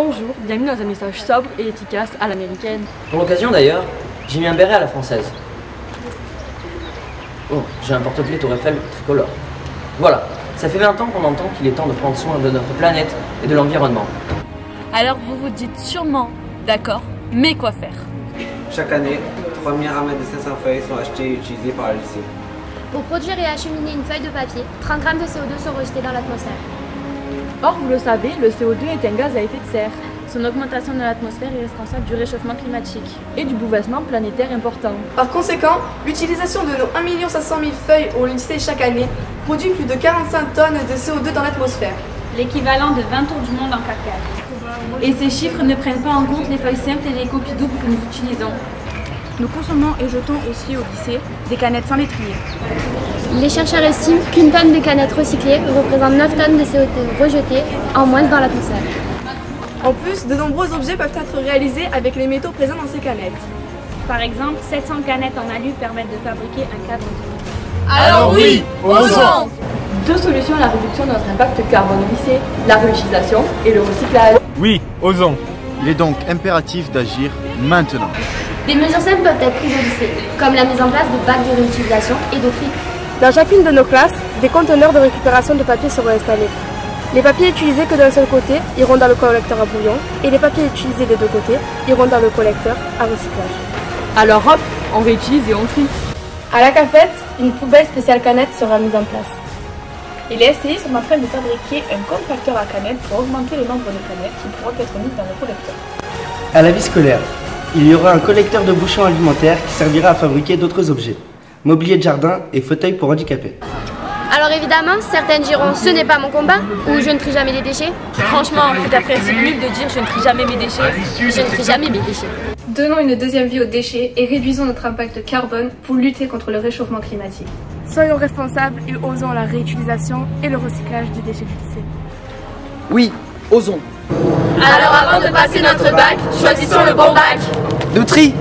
Bonjour, bienvenue dans un message sobre et efficace à l'américaine. Pour l'occasion d'ailleurs, j'ai mis un béret à la française. Oh, j'ai un porte-clés Tour Eiffel tricolore. Voilà, ça fait 20 ans qu'on entend qu'il est temps de prendre soin de notre planète et de l'environnement. Alors vous vous dites sûrement, d'accord, mais quoi faire? Chaque année, 3000 rameaux de 500 feuilles sont achetées et utilisées par le lycée. Pour produire et acheminer une feuille de papier, 30 grammes de CO2 sont rejetés dans l'atmosphère. Or, vous le savez, le CO2 est un gaz à effet de serre Son augmentation dans l'atmosphère est responsable du réchauffement climatique. et du bouleversement planétaire important. Par conséquent, l'utilisation de nos 1 500 000 feuilles au lycée chaque année produit plus de 45 tonnes de CO2 dans l'atmosphère. L'équivalent de 20 tours du monde en 4x4. Et ces chiffres ne prennent pas en compte les feuilles simples et les copies doubles que nous utilisons. Nous consommons et jetons aussi au lycée des canettes sans l'étrier. Les chercheurs estiment qu'une tonne de canettes recyclées représente 9 tonnes de CO2 rejetées en moins dans l'atmosphère. En plus, de nombreux objets peuvent être réalisés avec les métaux présents dans ces canettes. Par exemple, 700 canettes en alu permettent de fabriquer un cadre automobile. Alors oui, osons! Deux solutions à la réduction de notre impact carbone au lycée, la réutilisation et le recyclage. Oui, osons! Il est donc impératif d'agir maintenant. Des mesures simples peuvent être prises au lycée, comme la mise en place de bacs de réutilisation et de tri. Dans chacune de nos classes, des conteneurs de récupération de papier seront installés. Les papiers utilisés que d'un seul côté iront dans le collecteur à bouillon et les papiers utilisés des deux côtés iront dans le collecteur à recyclage. Alors hop, on réutilise et on trie. À la cafette, une poubelle spéciale canette sera mise en place. Et les STI sont en train de fabriquer un compacteur à canettes pour augmenter le nombre de canettes qui pourront être mises dans le collecteur. À la vie scolaire, il y aura un collecteur de bouchons alimentaires qui servira à fabriquer d'autres objets. Mobilier de jardin et fauteuils pour handicapés. Alors évidemment, certaines diront « ce n'est pas mon combat » ou « je ne trie jamais les déchets ». Franchement, c'est un principe nul de dire je ne trie jamais mes déchets. Je ne trie jamais mes déchets. Donnons une deuxième vie aux déchets et réduisons notre impact carbone pour lutter contre le réchauffement climatique. Soyons responsables et osons la réutilisation et le recyclage des déchets du lycée. Oui, osons! Alors avant de passer notre bac, choisissons le bon bac. De tri!